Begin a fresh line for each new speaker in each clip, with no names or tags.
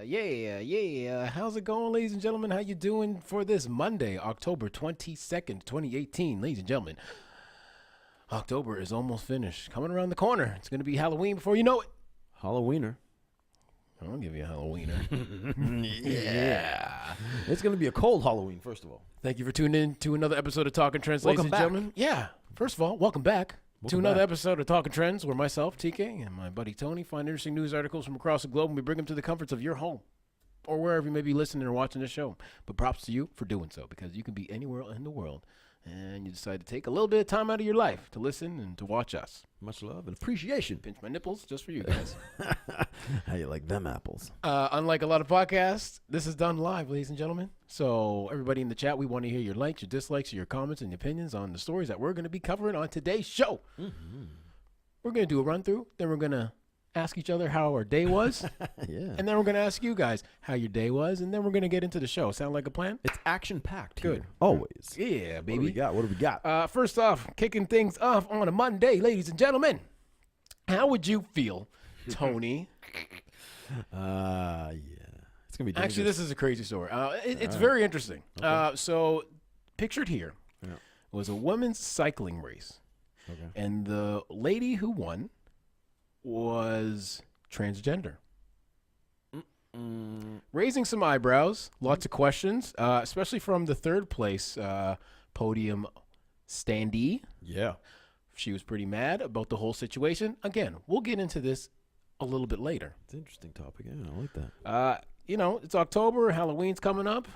Yeah. How's it going, ladies and gentlemen? How you doing for this Monday, October 22nd, 2018? Ladies and gentlemen, October is almost finished. Coming around the corner. It's going to be Halloween before you know it.
Halloweener.
I'll give you a Halloweener.
Yeah. It's going to be a cold Halloween, first of all.
Thank you for tuning in to another episode of Talking Trends, ladies and gentlemen. Yeah. First of all, welcome back. To another episode of Talking Trends, where myself, TK, and my buddy Tony find interesting news articles from across the globe, and we bring them to the comforts of your home or wherever you may be listening or watching the show. But props to you for doing so, because you can be anywhere in the world, and you decide to take a little bit of time out of your life to listen and to watch us.
Much love and appreciation.
Pinch my nipples just for you guys.
How you like them apples?
Unlike a lot of podcasts, this is done live, ladies and gentlemen. So everybody in the chat, we want to hear your likes, your dislikes, your comments, and your opinions on the stories that we're going to be covering on today's show. Mm-hmm. We're going to do a run-through. Then we're going to ask each other how our day was.
Yeah.
And then we're going to ask you guys how your day was. And then we're going to get into the show. Sound like a plan?
It's action-packed.
Good.
Here. Always.
Yeah, baby.
What do we got?
First off, kicking things off on a Monday, ladies and gentlemen. How would you feel, Tony?
Yeah. It's going to be dangerous.
Actually, this is a crazy story. It's very interesting.
Okay.
So pictured here was a women's cycling race.
Okay.
And the lady who won was transgender. Raising some eyebrows, lots of questions, especially from the third place podium standee.
Yeah.
She was pretty mad about the whole situation. Again, we'll get into this a little bit later.
It's an interesting topic. Yeah, I like that.
It's October. Halloween's coming up.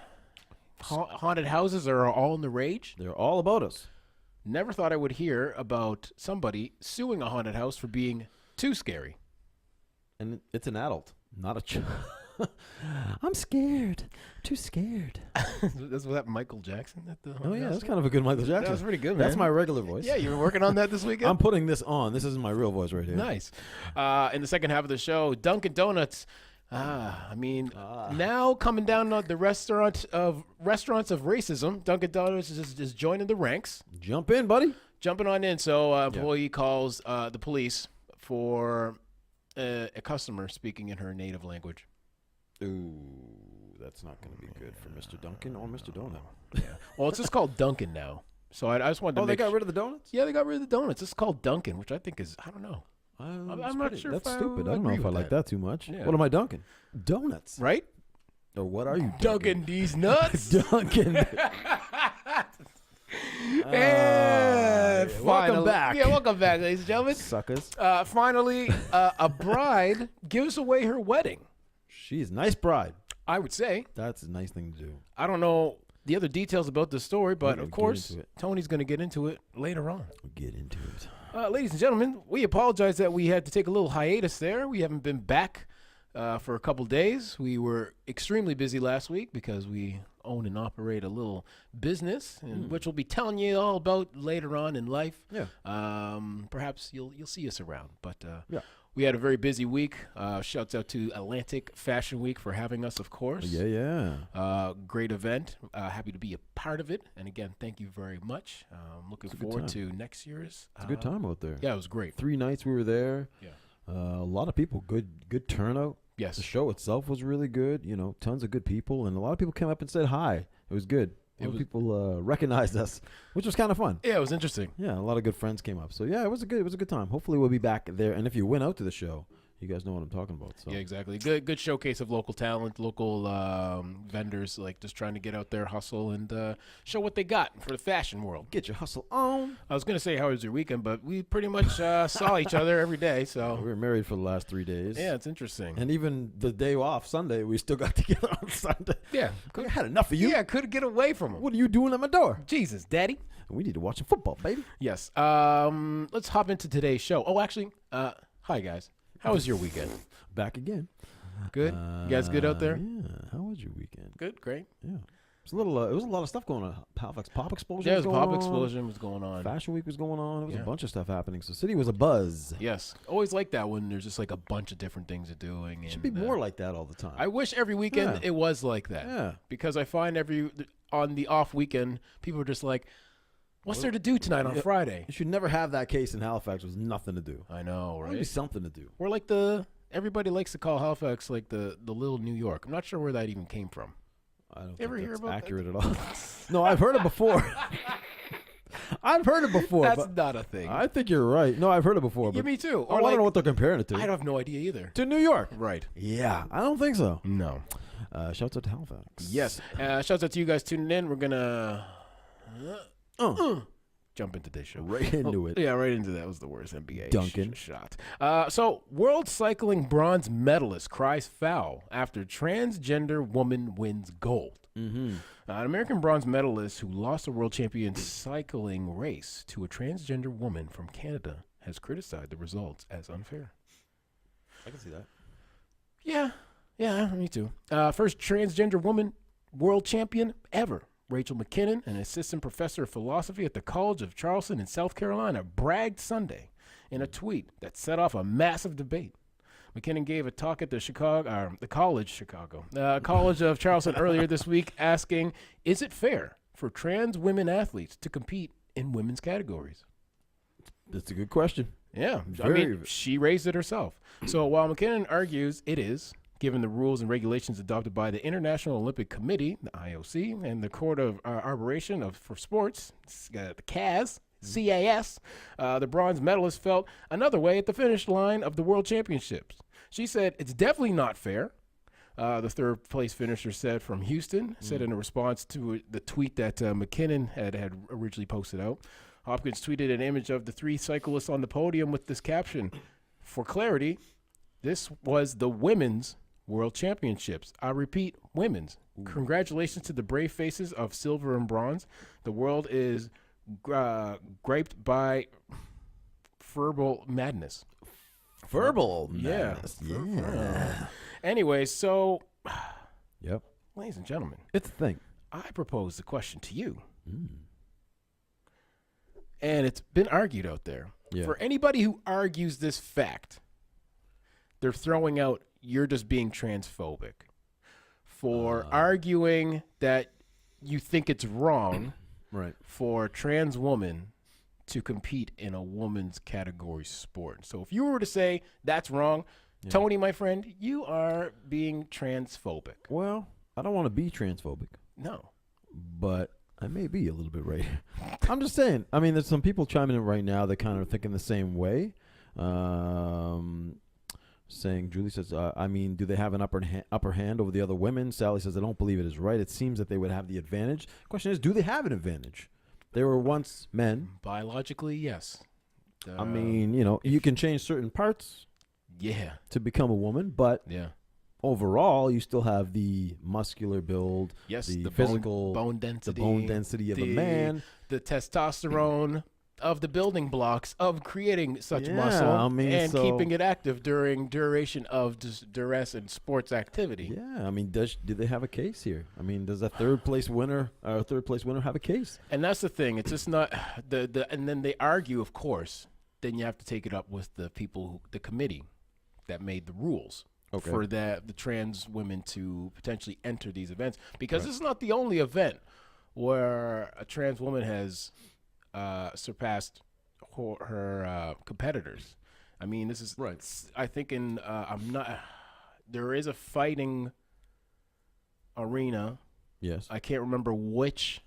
Haunted houses are all in the rage.
They're all about us.
Never thought I would hear about somebody suing a haunted house for being too scary.
And it's an adult, not a child. I'm scared. Too scared.
Was that Michael Jackson at the
Oh, yeah. That's kind of a good Michael Jackson.
That was pretty good, man.
That's my regular voice.
Yeah, you were working on that this weekend?
I'm putting this on. This isn't my real voice right here.
Nice. In the second half of the show, Dunkin Donuts. Now coming down on the restaurants of racism, Dunkin Donuts is joining the ranks.
Jump in, buddy.
Jumping on in. So employee calls the police for a customer speaking in her native language.
Ooh, that's not going to be good for Mr. Dunkin or Mr. Donut.
Yeah. Well, it's just called Dunkin now. So I just wanted to
they got rid of the donuts?
Yeah, they got rid of the donuts. It's called Dunkin, which I think is, I don't know. I'm not sure.
That's stupid. I don't know if I like that too much.
Yeah.
What am I dunking? Donuts.
Right?
Or what are you
dunking these nuts?
Dunkin'.
Welcome
back.
Yeah, welcome back, ladies and gentlemen.
Suckers.
Finally, a bride gives away her wedding.
She's a nice bride.
I would say.
That's a nice thing to do.
I don't know the other details about the story, but of course, Tony's going to get into it later on.
We'll get into it.
Ladies and gentlemen, we apologize that we had to take a little hiatus there. We haven't been back for a couple days. We were extremely busy last week because we own and operate a little business, which we'll be telling you all about later on in life.
Yeah.
Perhaps you'll see us around. But
yeah.
We had a very busy week. Shouts out to Atlantic Fashion Week for having us, of course.
Yeah.
Great event. Happy to be a part of it. And again, thank you very much. Looking forward to next year's.
It's a good time out there.
Yeah, it was great.
3 nights we were there.
Yeah.
A lot of people. Good turnout.
Yes.
The show itself was really good. Tons of good people. And a lot of people came up and said hi. It was good. People recognized us, which was kind of fun.
Yeah, it was interesting.
Yeah, a lot of good friends came up. So yeah, it was a good time. Hopefully we'll be back there. And if you went out to the show, you guys know what I'm talking about. So.
Yeah, exactly. Good showcase of local talent, local vendors, like just trying to get out there, hustle, and show what they got for the fashion world.
Get your hustle on.
I was going to say, how was your weekend? But we pretty much saw each other every day. So
we were married for the last 3 days.
Yeah, it's interesting.
And even the day off, Sunday, we still got together on Sunday.
Yeah.
I had enough of you.
Yeah, couldn't get away from him.
What are you doing at my door?
Jesus, Daddy.
We need to watch some football, baby.
Yes. Let's hop into today's show. Oh, actually, hi, guys. How was your weekend?
Back again.
Good. You guys good out there?
Yeah. How was your weekend?
Good. Great.
Yeah. It was a lot of stuff going on. Halifax Pop Explosion.
Yeah, Pop Explosion was going on.
Fashion Week was going on. It was a bunch of stuff happening. So city was a buzz.
Yes. Always like that when there's just like a bunch of different things they're doing.
It should be more like that all the time.
I wish every weekend it was like that.
Yeah.
Because I find on the off weekend, people are just like, what's there to do tonight on Friday?
You should never have that case in Halifax with nothing to do.
I know, right?
There'd be something to do.
We're like the Everybody likes to call Halifax like the little New York. I'm not sure where that even came from.
I don't
Ever
think
hear
that's
about
accurate at all. No, I've heard it before. I've heard it before.
That's
but
not a thing.
I think you're right. No, I've heard it before.
Yeah,
But
me too.
I want to know what they're comparing it to.
I have no idea either.
To New York.
Right.
Yeah, I don't think so.
No.
Shouts out to Halifax.
Yes. Shouts out to you guys tuning in. We're going to jump into this show.
Right into it.
Yeah, right into that. Was the worst NBA
Dunkin.
shot. So, world cycling bronze medalist cries foul after transgender woman wins gold.
Mm-hmm.
An American bronze medalist who lost a world champion cycling race to a transgender woman from Canada has criticized the results as unfair.
I can see that.
Yeah, me too. First transgender woman world champion ever. Rachel McKinnon, an assistant professor of philosophy at the College of Charleston in South Carolina, bragged Sunday in a tweet that set off a massive debate. McKinnon gave a talk at the College of Charleston earlier this week asking, is it fair for trans women athletes to compete in women's categories?
That's a good question.
Yeah, I mean, she raised it herself. So while McKinnon argues it is, given the rules and regulations adopted by the International Olympic Committee, the IOC, and the Court of Arbitration for Sports, the CAS, the bronze medalist felt another way at the finish line of the World Championships. She said, it's definitely not fair. The third place finisher said from Houston, said in a response to the tweet that McKinnon had originally posted out. Hopkins tweeted an image of the three cyclists on the podium with this caption, for clarity, this was the women's World Championships. I repeat, women's. Congratulations to the brave faces of silver and bronze. The world is griped by verbal madness.
Verbal madness.
Yeah. Anyway, so,
yep.
Ladies and gentlemen,
it's a thing.
I propose the question to you. And it's been argued out there. Yeah. For anybody who argues this fact, they're throwing out, you're just being transphobic. For arguing that you think it's wrong
right,
for a trans woman to compete in a woman's category sport. So if you were to say that's wrong, Tony, my friend, you are being transphobic.
Well, I don't want to be transphobic.
No.
But I may be a little bit right. I'm just saying. I mean, there's some people chiming in right now that kind of thinking the same way. Saying, Julie says, I mean, do they have an upper hand over the other women? Sally says, I don't believe it is right. It seems that they would have the advantage. Question is, do they have an advantage? They were once men.
Biologically, yes.
I mean, you know, you can change certain parts to become a woman, but overall, you still have the muscular build, the physical
bone density,
of a man,
the testosterone of the building blocks of creating such muscle and keeping it active during duration of duress and sports activity.
Yeah, I mean, do they have a case here? I mean, does a third place winner have a case?
And that's the thing. It's just not and then they argue, of course. Then you have to take it up with the people, the committee that made the rules. Okay. For the trans women to potentially enter these events, because this is not the only event where a trans woman has surpassed her competitors. I mean, this is I think there is a fighting arena.
Yes,
I can't remember which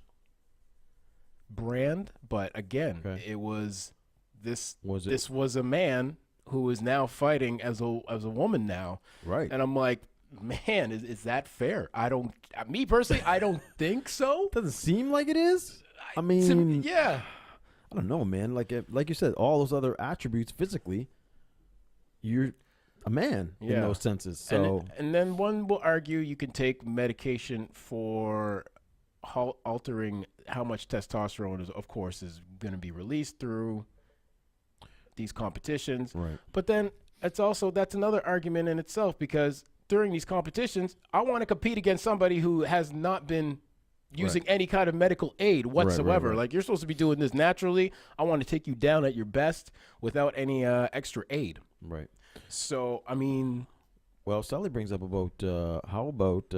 brand, but again, it was this. This was a man who is now fighting as a woman now. Right. And I'm like, man, is that fair? Me personally, I don't think so.
Doesn't seem like it is. I mean, I don't know, man. Like you said, all those other attributes physically, you're a man in those senses. So
and then one will argue you can take medication for altering how much testosterone of course is going to be released through these competitions. Right. But then that's another argument in itself, because during these competitions, I want to compete against somebody who has not been using any kind of medical aid whatsoever. Right. Like, you're supposed to be doing this naturally. I want to take you down at your best without any extra aid. Right. So, I mean,
well, Sally brings up about how about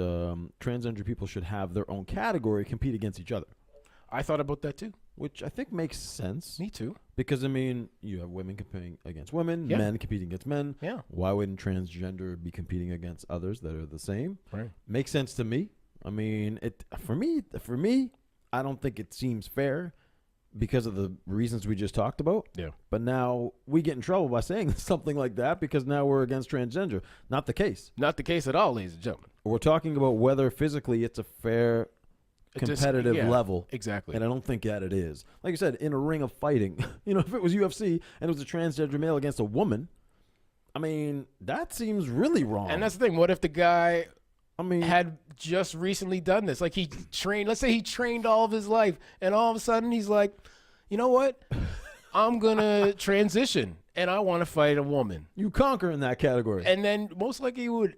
transgender people should have their own category, compete against each other.
I thought about that too.
which I think makes sense.
Me too.
Because, I mean, you have women competing against women, men competing against men.
Yeah.
Why wouldn't transgender be competing against others that are the same?
Right.
Makes sense to me. I mean, for me, I don't think it seems fair because of the reasons we just talked about.
Yeah.
But now we get in trouble by saying something like that because now we're against transgender. Not the case.
Not the case at all, ladies and gentlemen.
We're talking about whether physically it's a fair competitive level.
Exactly.
And I don't think that it is. Like you said, in a ring of fighting, if it was UFC and it was a transgender male against a woman, I mean, that seems really wrong.
And that's the thing. What if the guy had just recently done this? Like let's say he trained all of his life and all of a sudden he's like, you know what? I'm going to transition and I want to fight a woman.
You conquer in that category.
And then most likely he would,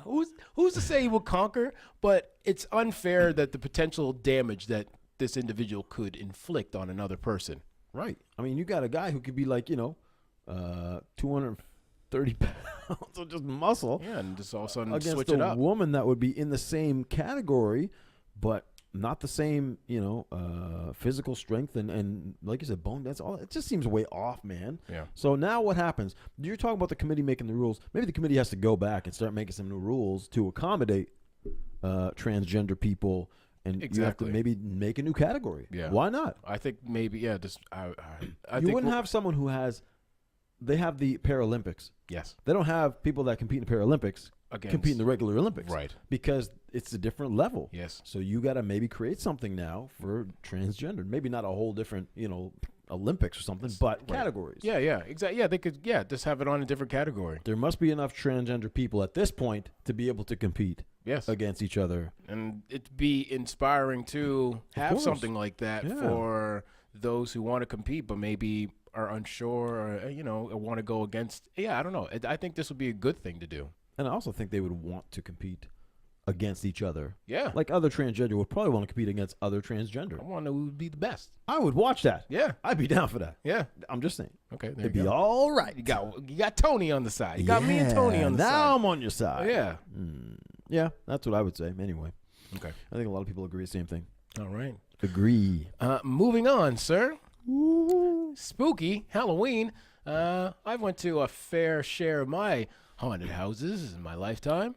who's to say he would conquer? But it's unfair that the potential damage that this individual could inflict on another person.
Right. I mean, you got a guy who could be like, 230 pounds of just muscle.
Yeah, and just all of a sudden
against
switch it up.
a woman that would be in the same category, but not the same, physical strength and like you said, bone density. It just seems way off, man.
Yeah.
So now what happens? You're talking about the committee making the rules. Maybe the committee has to go back and start making some new rules to accommodate transgender people, and you have to maybe make a new category.
Yeah.
Why not?
I think maybe you
wouldn't have someone who they have the Paralympics.
Yes.
They don't have people that compete in the Paralympics compete in the regular Olympics.
Right.
Because it's a different level.
Yes.
So you got to maybe create something now for transgender. Maybe not a whole different, Olympics or something, but categories.
Yeah, exactly. Yeah, they could, just have it on a different category.
There must be enough transgender people at this point to be able to compete against each other.
And it'd be inspiring to have something like that for those who want to compete, but maybe are unsure or, want to go against. Yeah, I don't know. I think this would be a good thing to do.
And I also think they would want to compete against each other.
Yeah.
Like other transgender would probably want to compete against other transgender.
I want to be the best.
I would watch that.
Yeah.
I'd be down for that.
Yeah.
I'm just saying.
Okay. There
It'd be all right.
You got Tony on the side. You got me and Tony on the side.
Now I'm on your side.
Yeah.
Yeah, that's what I would say anyway.
Okay.
I think a lot of people agree the same thing.
All right.
Agree.
Moving on, sir.
Ooh.
Spooky Halloween. I went to a fair share of my haunted houses in my lifetime.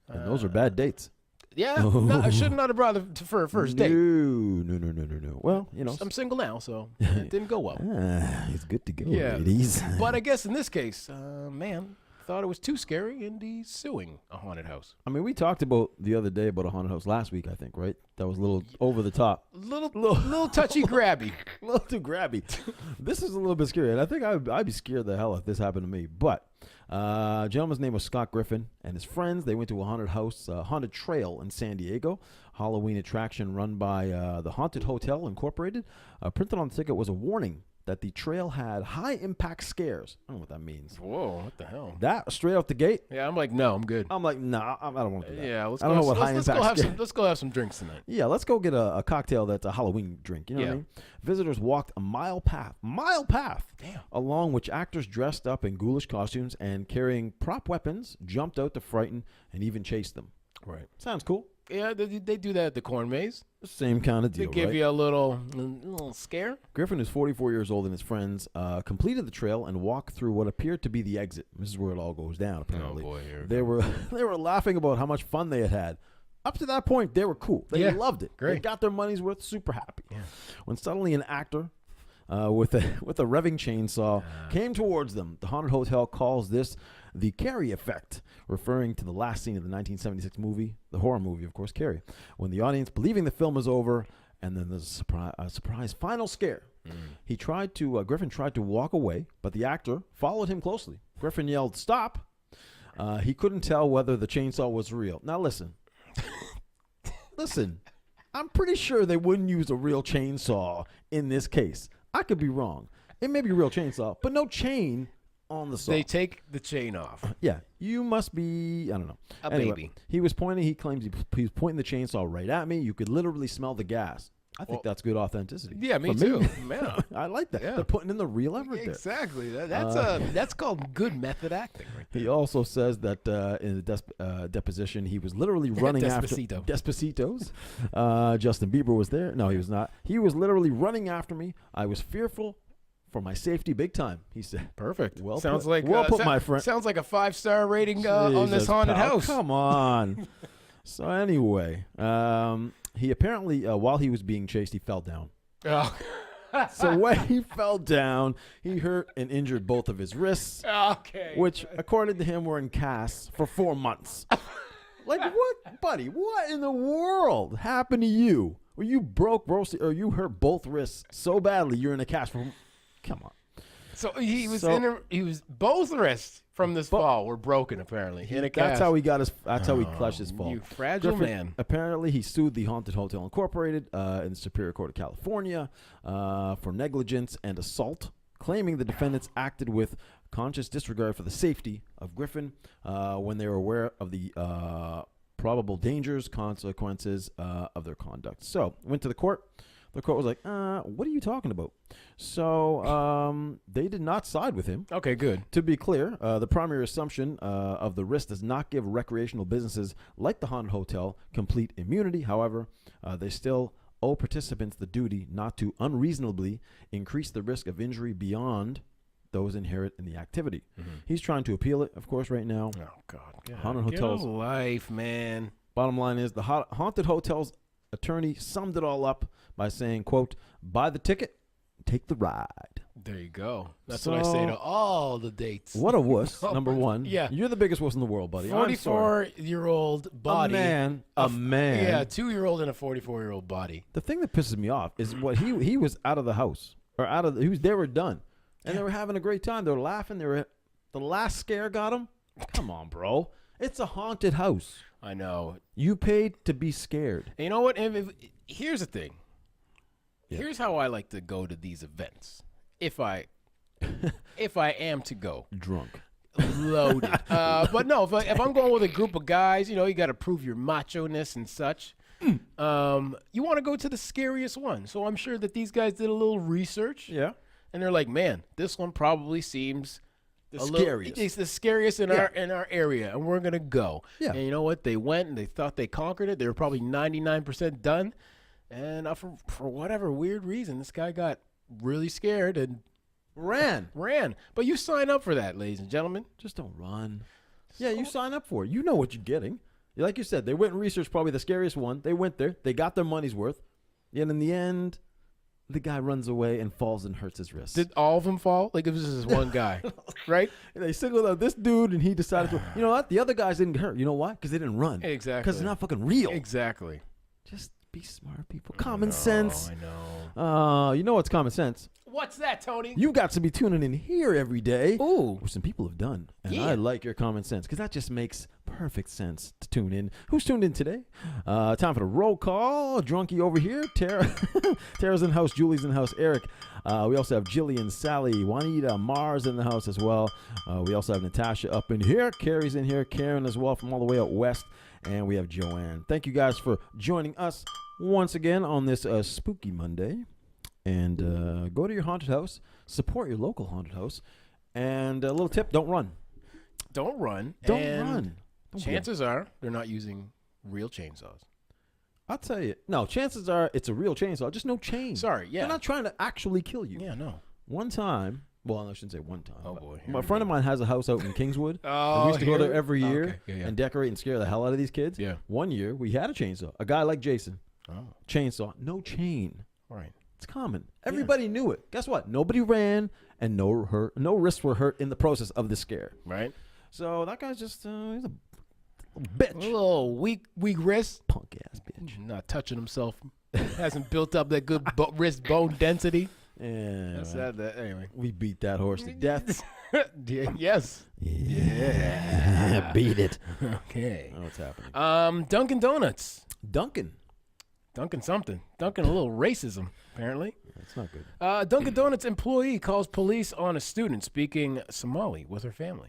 And those are bad dates.
Yeah, I should not have brought it for a first date.
No. Well,
I'm single now, so it didn't go well.
It's good to go, ladies.
But I guess in this case, man, thought it was too scary, and he's suing a haunted house.
I mean, we talked about the other day about a haunted house last week, I think, right? That was a little over the top.
Little touchy grabby.
A little too grabby. This is a little bit scary, and I think I'd be scared the hell if this happened to me. But a gentleman's name was Scott Griffin and his friends. They went to a haunted house, haunted trail in San Diego, Halloween attraction run by the Haunted Hotel Incorporated. Printed on the ticket was a warning that the trail had high-impact scares. I don't know what that means.
Whoa, what the hell?
That, straight out the gate?
Yeah, I'm like, no, I'm good.
I'm like, nah, I don't want to do that.
Yeah, let's
I don't know what high-impact scares.
Let's go have some drinks tonight.
Yeah, let's go get a cocktail that's a Halloween drink. You know what I mean? Visitors walked a mile path, along which actors dressed up in ghoulish costumes and carrying prop weapons jumped out to frighten and even chase them.
Right.
Sounds cool.
Yeah, they do that at the corn maze.
Same kind of deal,
They give you a little scare.
Griffin, who's 44 years old, and his friends completed the trail and walked through what appeared to be the exit. This is where it all goes down, apparently.
Oh, boy.
They were laughing about how much fun they had. Up to that point, they were cool. They loved it.
Great.
They got their money's worth, super happy.
Yeah.
When suddenly an actor with a revving chainsaw came towards them. The Haunted Hotel calls this the Carrie effect, referring to the last scene of the 1976 movie, the horror movie, of course, Carrie, when the audience, believing the film is over, and then there's a surprise final scare. Griffin tried to walk away, but the actor followed him closely. Griffin yelled, "Stop!" He couldn't tell whether the chainsaw was real. Now listen. I'm pretty sure they wouldn't use a real chainsaw in this case. I could be wrong. It may be a real chainsaw, but no chain on the saw.
They take the chain off.
Yeah, you must be, I don't know.
Baby.
He claims he was pointing the chainsaw right at me. You could literally smell the gas. I think that's good authenticity.
Yeah, me too. Man.
I like that. Yeah. They're putting in the real effort there.
Exactly. That's called good method acting. Right there.
He also says that in the deposition, he was literally running after Despocitos. Justin Bieber was there. No, he was not. He was literally running after me. I was fearful for my safety big time, he said.
Perfect.
Well
put,
my friend.
Sounds like a 5-star rating on this haunted house.
Come on. So anyway, he apparently, while he was being chased, he fell down.
Oh.
So when he fell down, he hurt and injured both of his wrists, which, according to him, were in casts for 4 months. Like, what, buddy? What in the world happened to you? Were you broke, or you hurt both wrists so badly you're in a cast for? Come on.
So he was both wrists from this fall were broken apparently.
That's how he got his. That's how he clutched his fall.
You fragile man.
Apparently, he sued the Haunted Hotel Incorporated in the Superior Court of California for negligence and assault, claiming the defendants acted with conscious disregard for the safety of Griffin when they were aware of the probable dangers, consequences of their conduct. So, went to the court. The court was like, what are you talking about? So they did not side with him.
Okay, good.
To be clear, the primary assumption of the risk does not give recreational businesses like the Haunted Hotel complete immunity. However, they still owe participants the duty not to unreasonably increase the risk of injury beyond those inherent in the activity. Mm-hmm. He's trying to appeal it, of course, right now.
Oh, God.
Haunted Hotels.
Get a life, man.
Bottom line is the Haunted Hotels attorney summed it all up by saying, quote, buy the ticket, take the ride.
There you go. That's what I say to all the dates.
What a wuss, number one.
Yeah.
You're the biggest wuss in the world, buddy.
44-year-old body.
A man.
Yeah, 2-year-old and a 44-year-old body.
The thing that pisses me off is what he was out of the house. They were done. And they were having a great time. They were laughing. The last scare got them. Come on, bro. It's a haunted house.
I know.
You paid to be scared.
And you know what? Here's the thing. Yeah. Here's how I like to go to these events. If I am to go.
Drunk.
Loaded. But no, if I'm going with a group of guys, you got to prove your macho-ness and such. You want to go to the scariest one. So I'm sure that these guys did a little research.
Yeah.
And they're like, man, this one probably seems
scariest.
It's the scariest in our area, and we're gonna go.
Yeah.
And you know what? They went and they thought they conquered it. They were probably 99% done, and for whatever weird reason, this guy got really scared and
ran.
But you sign up for that, ladies and gentlemen.
Just don't run. Yeah, you sign up for it. You know what you're getting. Like you said, they went and researched probably the scariest one. They went there. They got their money's worth. And in the end, the guy runs away and falls and hurts his wrist.
Did all of them fall? Like, it was just one guy, right?
They singled out this dude, and he decided to. You know what? The other guys didn't hurt. You know why? Because they didn't run.
Exactly.
Because they're not fucking real.
Exactly.
Just be smart, people. Common sense.
I know.
You know what's common sense?
What's that, Tony?
You got to be tuning in here every day.
Ooh.
Which some people have done. And I like your common sense because that just makes perfect sense to tune in. Who's tuned in today? Time for the roll call. Drunkie over here. Tara's in the house. Julie's in the house. Eric. We also have Jillian, Sally, Juanita, Mars in the house as well. We also have Natasha up in here. Carrie's in here. Karen as well from all the way out west. And we have Joanne. Thank you guys for joining us once again on this spooky Monday. And go to your haunted house. Support your local haunted house. And a little tip, don't run.
Don't run.
Don't run.
Chances are they're not using real chainsaws.
I'll tell you. No, chances are it's a real chainsaw. Just no chain.
Sorry, yeah.
They're not trying to actually kill you.
Yeah, no.
One time. Well, I shouldn't say one time.
Oh, boy.
A friend of mine has a house out in Kingswood.
We
used to go there every year and decorate and scare the hell out of these kids.
Yeah.
One year, we had a chainsaw. A guy like Jason.
Oh.
Chainsaw. No chain.
Right.
It's common. Everybody knew it. Guess what? Nobody ran and no wrists were hurt in the process of the scare.
Right.
So that guy's just he's a bitch.
A little weak wrist.
Punk ass bitch.
Not touching himself. Hasn't built up that good wrist bone density.
Yeah.
That's sad. Anyway.
We beat that horse to death.
Yes.
Yeah. Beat it.
Okay.
Oh, what's happening?
Dunkin Donuts.
Dunkin
something. Dunkin a little racism, apparently.
That's not good.
Dunkin Donuts employee calls police on a student speaking Somali with her family.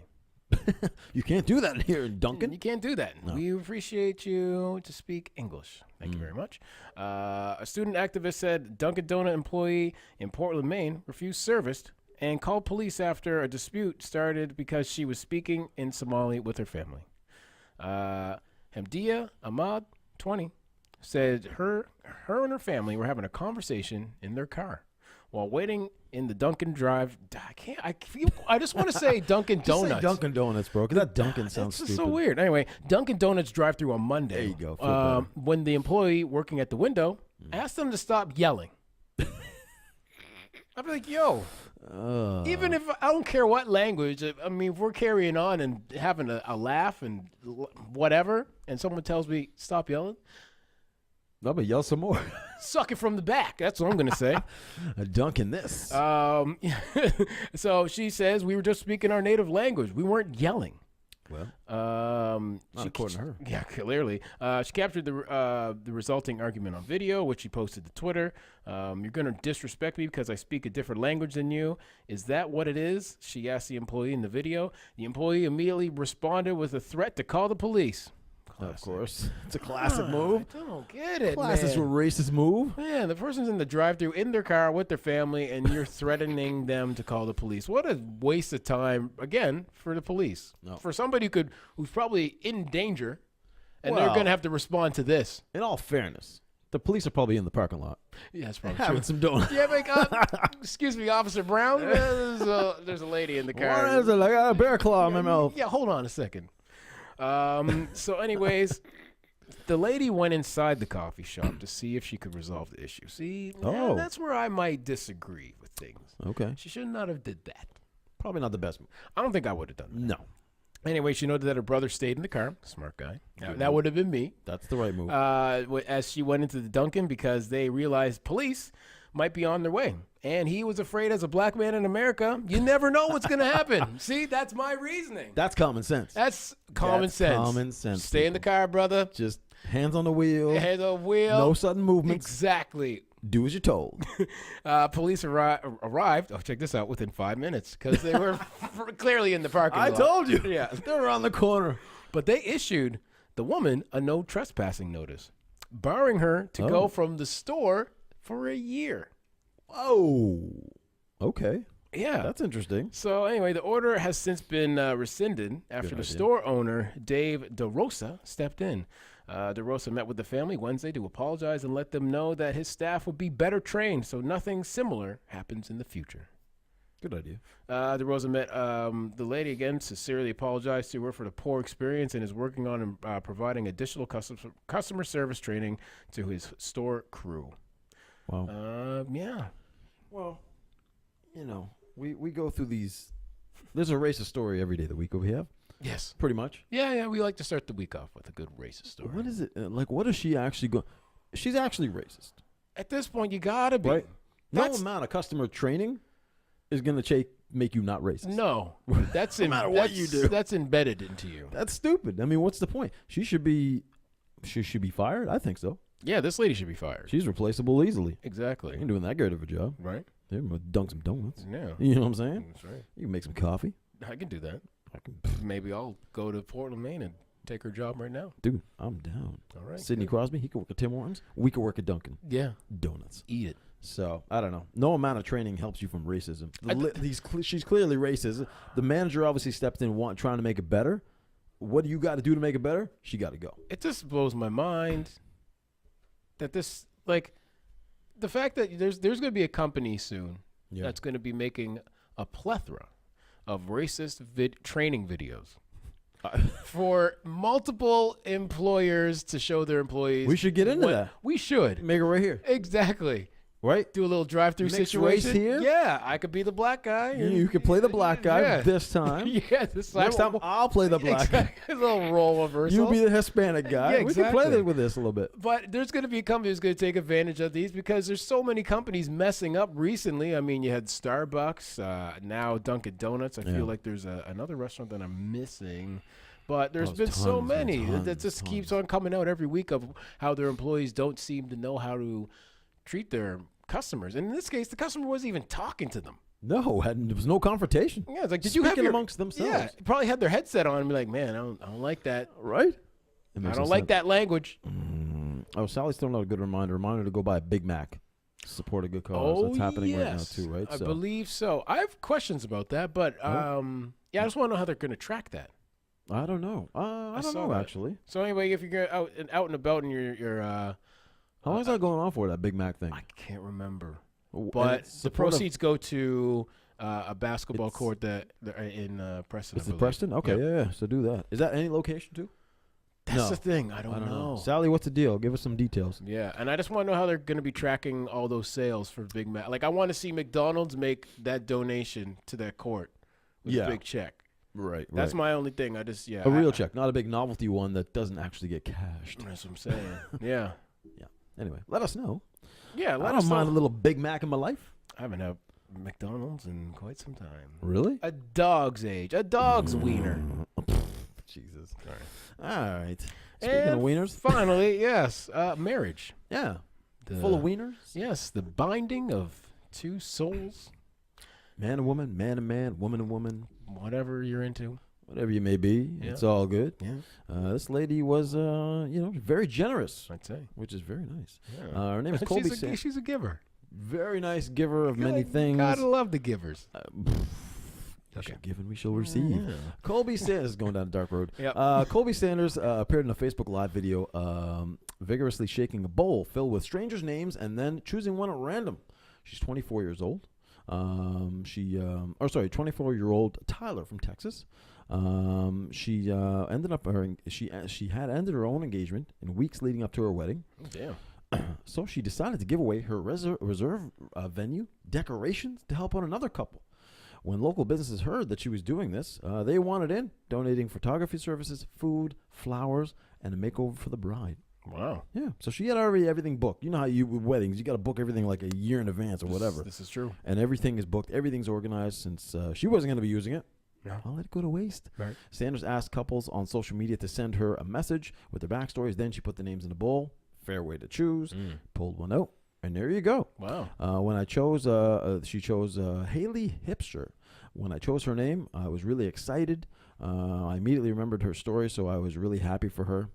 You can't do that here in Dunkin'.
You can't do that. No. We appreciate you to speak English. Thank you very much. A student activist said Dunkin' Donut employee in Portland, Maine, refused service and called police after a dispute started because she was speaking in Somali with her family. Hamdia Ahmad, 20, said her and her family were having a conversation in their car while waiting in the Dunkin' drive. I just want to say Dunkin' Donuts.
Just say Dunkin' Donuts, bro, because that Dunkin' sounds stupid.
It's so weird. Anyway, Dunkin' Donuts drive-through on Monday.
There you go.
When the employee working at the window asked them to stop yelling. I'd be like, yo, even if I don't care what language, I mean, if we're carrying on and having a laugh and whatever, and someone tells me stop yelling,
I'm gonna yell some more.
Suck it from the back. That's what I'm gonna say.
Dunkin' this.
So she says we were just speaking our native language. We weren't yelling.
Well, not according to her.
Yeah, clearly. She captured the resulting argument on video, which she posted to Twitter. You're going to disrespect me because I speak a different language than you. Is that what it is? She asked the employee in the video. The employee immediately responded with a threat to call the police.
Of course. It's a classic move.
I don't get it,
Classic racist move.
Yeah, the person's in the drive-thru in their car with their family, and you're threatening them to call the police. What a waste of time, again, for the police.
No.
For somebody who's probably in danger, and they're going to have to respond to this.
In all fairness, the police are probably in the parking lot.
Yeah, that's probably
having
true.
some donuts.
Yeah, excuse me, Officer Brown. There's a lady in the car.
What is it? I got a bear claw in my mouth.
Yeah, hold on a second. So anyways, the lady went inside the coffee shop to see if she could resolve the issue. See, that's where I might disagree with things.
Okay.
She should not have did that.
Probably not the best move.
I don't think I would have done that.
No.
Anyway, she noted that her brother stayed in the car. Smart guy. That would have been me.
That's the right move.
As she went into the Dunkin' because they realized police might be on their way. And he was afraid as a black man in America, you never know what's going to happen. See, that's my reasoning.
That's common sense.
That's common sense.
Common sense.
Stay in the car, brother.
Just hands on the wheel.
Hands on the wheel.
No sudden movements.
Exactly.
Do as you're told.
Police arrived. Oh, check this out. Within 5 minutes, because they were clearly in the parking lot.
I told you.
Yeah,
they're around the corner.
But they issued the woman a no trespassing notice, barring her to go from the store for a year.
Oh, okay.
Yeah.
That's interesting.
So anyway, the order has since been rescinded after store owner, Dave DeRosa, stepped in. DeRosa met with the family Wednesday to apologize and let them know that his staff would be better trained so nothing similar happens in the future.
Good idea.
DeRosa met the lady again, sincerely apologized to her for the poor experience and is working on providing additional customer service training to his store crew.
Wow.
Yeah.
Well, we go through these. There's a racist story every day of the week we have.
Yes.
Pretty much.
Yeah. We like to start the week off with a good racist story.
What is it? What is she actually going? She's actually racist.
At this point, you gotta be.
Right. No amount of customer training is going to make you not racist.
No. That's
no matter what you do.
That's embedded into you.
That's stupid. I mean, what's the point? She should be fired. I think so.
Yeah, this lady should be fired.
She's replaceable easily.
Exactly.
Ain't doing that good of a job.
Right.
Yeah, dunk some donuts.
Yeah.
You know what I'm saying?
That's right.
You can make some coffee.
I can do that. Maybe I'll go to Portland, Maine and take her job right now.
Dude, I'm down.
All right.
Sidney Crosby, he could work at Tim Hortons. We could work at Dunkin'.
Yeah.
Donuts.
Eat it.
So, I don't know. No amount of training helps you from racism. She's clearly racist. The manager obviously stepped in trying to make it better. What do you got to do to make it better? She got to go.
It just blows my mind that this, the fact that there's going to be a company soon that's going to be making a plethora of racist training videos for multiple employers to show their employees.
We should get into that.
We should.
Make it right here.
Exactly.
Right?
Do a little drive-through situation.
Race here?
Yeah, I could be the black guy.
You could play the black guy this time.
Yeah, this time.
Next time, I'll play the black guy.
A little role reversal.
You be the Hispanic guy.
Yeah, exactly.
We can play with this a little bit.
But there's going to be a company who's going to take advantage of these because there's so many companies messing up recently. I mean, you had Starbucks, now Dunkin' Donuts. I feel like there's another restaurant that I'm missing. But there's been so many that just keeps on coming out every week of how their employees don't seem to know how to treat their customers. And in this case, the customer wasn't even talking to them.
No, there was no confrontation.
Yeah, it's like, did you have
amongst themselves?
Yeah, probably had their headset on and be like, man, I don't like that.
Right?
I don't like that language.
Oh, Sally's still not a good reminder. Reminder to go buy a Big Mac. Support a good cause. That's happening right now too, right?
I believe so. I have questions about that, but I just want to know how they're going to track that.
I don't know. I don't know, actually.
So anyway, if you're out and about and you're
how long is that going on for, that Big Mac thing?
I can't remember. But the proceeds go to a basketball court that in Preston.
Is it Preston? Okay, yeah. So do that. Is that any location too?
That's the thing. I don't know.
Sally, what's the deal? Give us some details.
Yeah, and I just want to know how they're going to be tracking all those sales for Big Mac. Like, I want to see McDonald's make that donation to that court with a big check.
Right.
That's my only thing. A
real check, not a big novelty one that doesn't actually get cashed.
That's what I'm saying. Yeah.
Yeah. Anyway, let us know.
Yeah,
I don't mind a little Big Mac in my life.
I haven't had McDonald's in quite some time.
Really?
A dog's age. A dog's wiener.
Jesus.
Sorry.
All right. Speaking of wieners.
Finally, yes, marriage.
Yeah. Full of wieners?
Yes, the binding of two souls.
Man and woman, man and man, woman and woman.
Whatever you're into.
Whatever you may be. Yeah. It's all good.
Yeah.
This lady was, very generous.
I'd say.
Which is very nice.
Yeah.
Her name is Colby.
She's a giver.
Very nice giver of many things.
Gotta love the givers.
Okay. Given we shall receive.
Yeah.
Colby Sanders is going down a dark road.
Yep.
Colby Sanders appeared in a Facebook Live video vigorously shaking a bowl filled with strangers' names and then choosing one at random. She's 24 years old. 24-year-old Tyler from Texas. She ended up she had ended her own engagement in weeks leading up to her wedding.
Oh, damn.
So she decided to give away her reserve venue decorations to help out another couple. When local businesses heard that she was doing this, they wanted in, donating photography services, food, flowers, and a makeover for the bride.
Wow.
Yeah. So she had already everything booked. You know how with weddings, you got to book everything like a year in advance or whatever.
This is true.
And everything is booked. Everything's organized since she wasn't going to be using it.
No.
I'll let it go to waste.
Right.
Sanders asked couples on social media to send her a message with their backstories. Then she put the names in a bowl. Fair way to choose. Pulled one out. And there you go.
Wow.
When I chose, she chose Haley Hipster. When I chose her name, I was really excited. I immediately remembered her story, so I was really happy for her.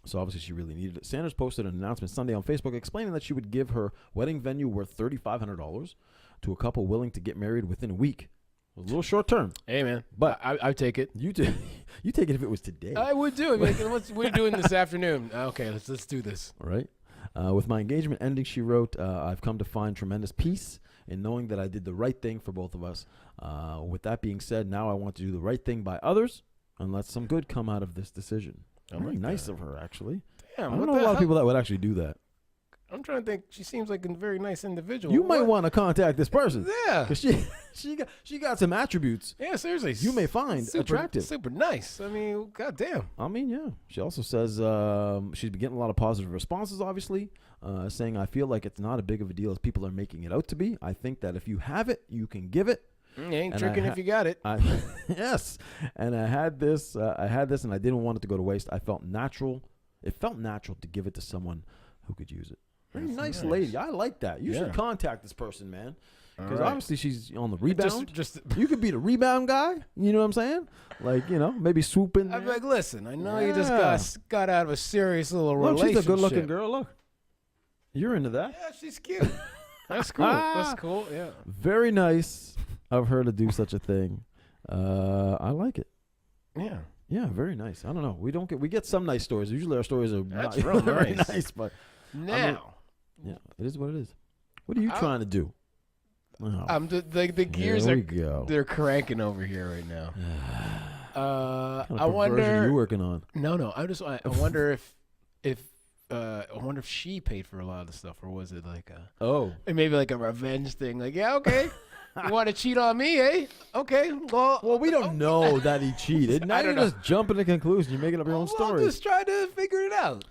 So obviously she really needed it. Sanders posted an announcement Sunday on Facebook explaining that she would give her wedding venue worth $3,500 to a couple willing to get married within a week. A little short term.
Hey, man.
But
I take it.
You take it if it was today.
I would do it. What are you doing this afternoon? Okay, let's do this.
All right. With my engagement ending, she wrote, I've come to find tremendous peace in knowing that I did the right thing for both of us. With that being said, now I want to do the right thing by others and let some good come out of this decision. Very nice of her, actually.
Damn,
I don't know a lot of people that would actually do that.
I'm trying to think. She seems like a very nice individual.
You might want to contact this person.
Yeah.
Because she got some attributes.
Yeah, seriously.
You may find attractive.
Super nice. I mean, goddamn.
I mean, yeah. She also says she's been getting a lot of positive responses, obviously, saying, I feel like it's not as big of a deal as people are making it out to be. I think that if you have it, you can give it.
You ain't tricking if you got it.
Yes. And I had this and I didn't want it to go to waste. I felt natural. It felt natural to give it to someone who could use it. Very nice lady. I like that. You should contact this person, man. Because obviously she's on the rebound. You could be the rebound guy. You know what I'm saying? Like, maybe swoop in there.
I'm like, listen, I know you just got out of a serious little relationship.
She's a good-looking girl. Look. You're into that?
Yeah, she's cute. That's cool. That's cool, yeah.
Very nice of her to do such a thing. I like it.
Yeah.
Yeah, very nice. I don't know. We get some nice stories. Usually our stories are
not
real
very
nice, but
now.
Yeah, it is what it is. What are you trying to do?
Oh. The gears they're cranking over here right now.
What
I wonder.
Are you working on?
No. I wonder if she paid for a lot of the stuff, or was it like maybe like a revenge thing? Like, yeah, okay. You want to cheat on me, eh? Okay.
Well, we don't know that he cheated. Now you're just jumping to conclusions. You're making up your own story.
I'm just trying to figure it out.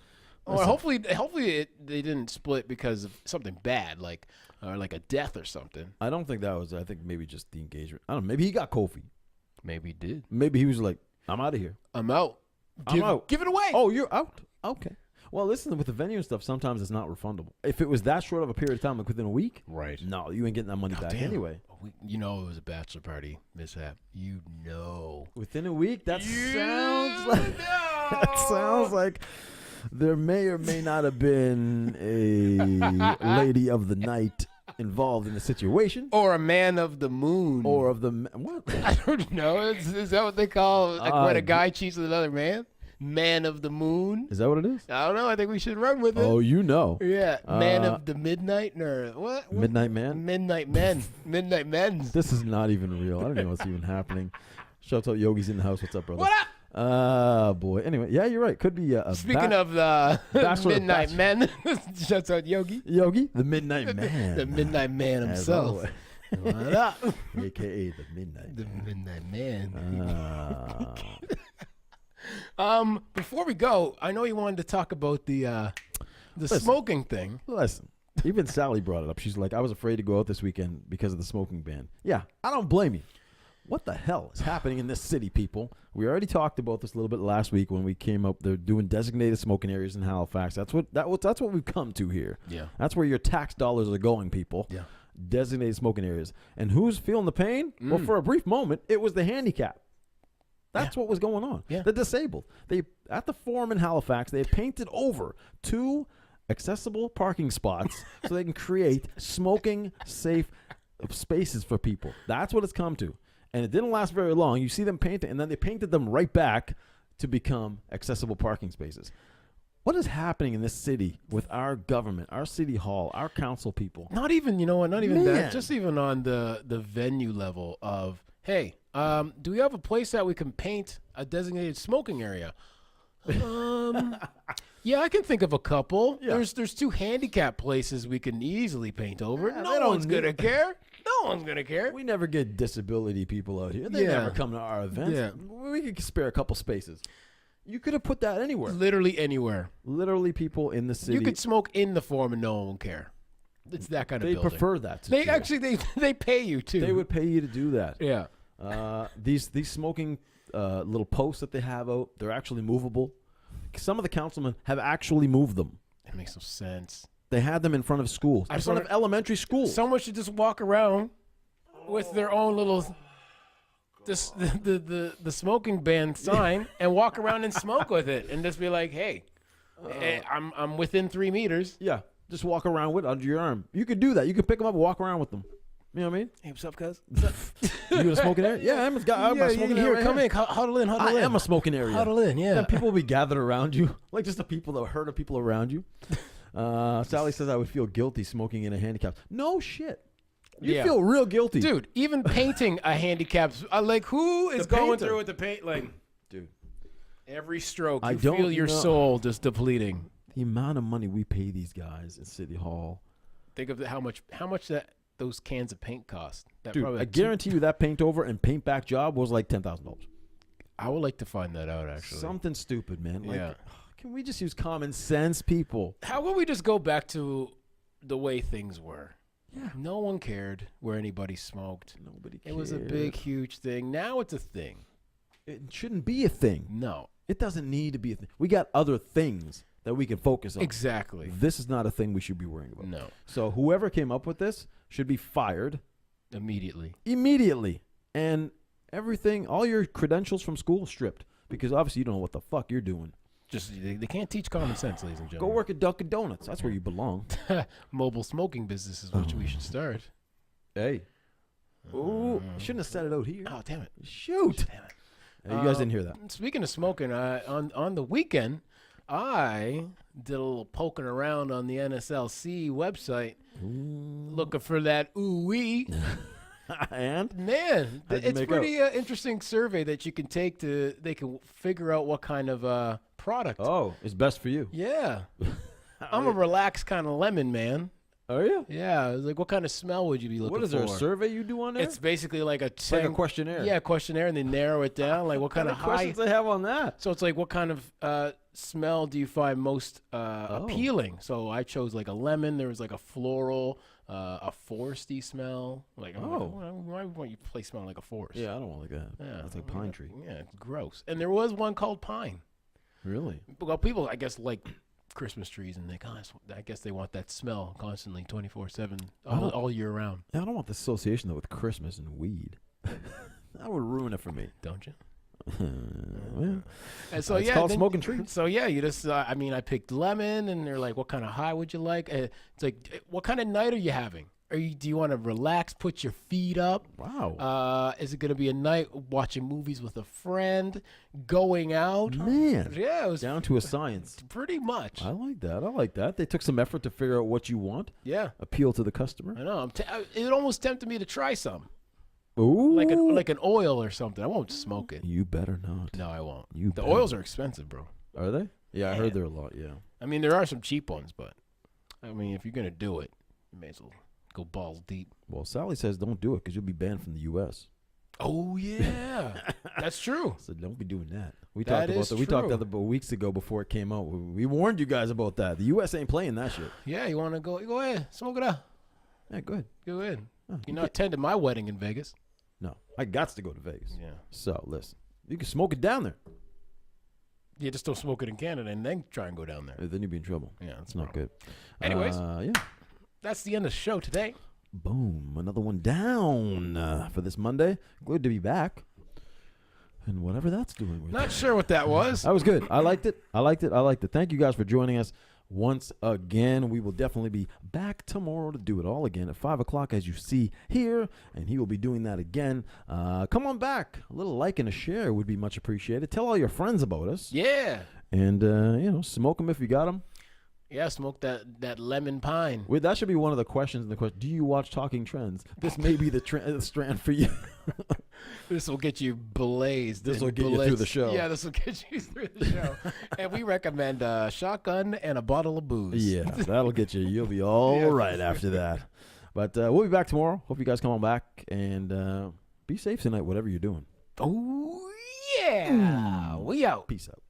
Or hopefully they didn't split because of something bad, like a death or something.
I don't think that was. I think maybe just the engagement. I don't know. Maybe he got Kofi.
Maybe he did.
Maybe he was like, I'm out of here.
I'm out.
I'm out.
Give it away.
Oh, you're out. Okay. Well, listen, with the venue and stuff, sometimes it's not refundable. If it was that short of a period of time, like within a week,
right?
No, you ain't getting that money back anyway.
It was a bachelor party mishap.
Within a week. That sounds like there may or may not have been a lady of the night involved in the situation,
or a man of the moon,
or of the what?
I don't know. Is that what they call when a guy cheats with another man? Man of the moon.
Is that what it is?
I don't know. I think we should run with it.
Oh, you know.
Yeah. Man of the midnight or what?
Midnight man.
Midnight men. Midnight men.
This is not even real. I don't know what's even happening. Shout out Yogi's in the house. What's up, brother?
What up?
Boy. Anyway, yeah, you're right. Could be a
Speaking of the midnight men, shouts out Yogi.
Yogi, the midnight man.
The midnight man himself. What up?
AKA the midnight.
The midnight man. Before we go, I know you wanted to talk about the smoking thing.
Listen, even Sally brought it up. She's like, I was afraid to go out this weekend because of the smoking ban. Yeah, I don't blame you. What the hell is happening in this city, people? We already talked about this a little bit last week when we came up. They're doing designated smoking areas in Halifax. That's what we've come to here.
Yeah,
that's where your tax dollars are going, people.
Yeah,
designated smoking areas. And who's feeling the pain? Well, for a brief moment, it was the handicap. That's what was going on.
Yeah.
The disabled. They at the Forum in Halifax, they had painted over 2 accessible parking spots so they can create smoking safe spaces for people. That's what it's come to. And it didn't last very long. You see them paint it, and then they painted them right back to become accessible parking spaces. What is happening in this city with our government, our city hall, our council people?
Not even, not even that. Just even on the venue level of, hey, do we have a place that we can paint a designated smoking area? Yeah, I can think of a couple. Yeah. There's 2 handicap places we can easily paint over.
Yeah,
no one's going to care. No one's going to care.
We never get disability people out here. They never come to our events. Yeah. We could spare a couple spaces. You could have put that anywhere.
Literally anywhere.
Literally people in the city.
You could smoke in the Forum and no one would care. It's that kind of building.
They prefer that.
They pay you too.
They would pay you to do that.
Yeah.
These smoking little posts that they have out, they're actually movable. Some of the councilmen have actually moved them.
It makes no sense.
They had them in front of schools, in front of elementary schools.
Someone should just walk around with their own little the smoking ban sign and walk around and smoke with it and just be like, hey, I'm within 3 meters.
Yeah, just walk around with it under your arm. You could do that. You could pick them up and walk around with them. You know what I mean?
Hey, what's up, cuz?
You in a smoking area? Yeah, I'm a smoking area.
Here, come in, huddle in.
I am a smoking area.
Huddle in, yeah.
And people will be gathered around you, like just the people, the herd of people around you. Sally says I would feel guilty smoking in a handicap. No shit. You feel real guilty.
Dude, even painting a handicap, like who is going through with the paint? Like,
dude,
every stroke, you feel your soul just depleting.
The amount of money we pay these guys at City Hall.
Think of how much those cans of paint cost.
Dude, I guarantee you that paint over and paint back job was like $10,000.
I would like to find that out, actually.
Something stupid, man. Like,
yeah.
Can we just use common sense, people?
How about we just go back to the way things were? Yeah. No one cared where anybody smoked.
Nobody cared.
It was a big, huge thing. Now it's a thing.
It shouldn't be a thing.
No.
It doesn't need to be a thing. We got other things that we can focus on.
Exactly.
This is not a thing we should be worrying about.
No.
So whoever came up with this should be fired.
Immediately.
And everything, all your credentials from school stripped. Because obviously you don't know what the fuck you're doing.
Just they can't teach common sense, ladies and gentlemen.
Go work at Dunkin Donuts. That's where you belong.
Mobile smoking business is what we should start.
Hey. Ooh, shouldn't have said it out here.
Oh, damn it.
Shoot.
Damn it.
Hey, you guys didn't hear that.
Speaking of smoking, on the weekend, I did a little poking around on the NSLC website, looking for that ooh-wee.
And?
Man, it's pretty interesting survey that you can take they can figure out what kind of product.
Oh, is best for you.
Yeah. I'm a relaxed kind of lemon, man.
Oh, yeah?
Yeah. It's like, what kind of smell would you be looking for?
What is there, a survey you do on there?
It's basically like
like a questionnaire.
Yeah, questionnaire, and they narrow it down. Like, what kind of
questions they have on that?
So it's like, what kind of smell do you find most appealing? So I chose like a lemon. There was like a floral, a foresty smell. Like, why would you play smell like a forest?
Yeah, I don't want like that. Yeah, that's like pine tree.
Yeah, it's gross. And there was one called pine.
Really?
Well, people, I guess, like Christmas trees, and I guess they want that smell constantly, 24/7, all year round.
I don't want the association though with Christmas and weed. That would ruin it for me.
Don't you?
Well,
and so
it's called smoking trees.
So yeah, you just I picked lemon, and they're like, what kind of high would you like? It's like, what kind of night are you having? Do you want to relax, put your feet up?
Wow.
Is it going to be a night watching movies with a friend, going out?
Man.
Yeah, it was
down to a science.
Pretty much.
I like that. They took some effort to figure out what you want.
Yeah.
Appeal to the customer.
I know. It almost tempted me to try some.
Ooh.
Like an oil or something. I won't smoke it.
You better not.
No, I won't.
The
oils are expensive, bro.
Are they? Yeah, I heard they're a lot, yeah.
I mean, there are some cheap ones, but if you're going to do it, you may as well go balls deep.
Well, Sally says don't do it because you'll be banned from the U.S.
Oh, yeah. That's true.
So don't be doing that. We
That
talked about
is
that. We talked
true.
weeks ago before it came out. We warned you guys about that. The U.S. ain't playing that shit.
Yeah, you want to go? Go ahead. Smoke it out.
Yeah, go ahead.
Go ahead.
Oh,
You're not attending my wedding in Vegas.
No, I got to go to Vegas.
Yeah.
So, listen. You can smoke it down there.
You just don't smoke it in Canada and then try and go down there.
Then you'll be in trouble.
Yeah,
It's not good.
Anyways.
Yeah.
That's the end of the show today.
Boom. Another one down for this Monday. Good to be back. And whatever that's doing.
Not sure what that was.
That was good. I liked it. Thank you guys for joining us once again. We will definitely be back tomorrow to do it all again at 5 o'clock, as you see here. And he will be doing that again. Come on back. A little like and a share would be much appreciated. Tell all your friends about us.
Yeah.
And, smoke them if you got them.
Yeah, smoke that lemon pine.
Wait, that should be one of the questions in the question. Do you watch Talking Trends? This may be the strand for you.
This will get you blazed.
This will get you through the show.
Yeah, this will get you through the show. And we recommend a shotgun and a bottle of booze.
Yeah, that'll get you. You'll be all right after that. But we'll be back tomorrow. Hope you guys come on back. And be safe tonight, whatever you're doing.
Oh, yeah. We out.
Peace out.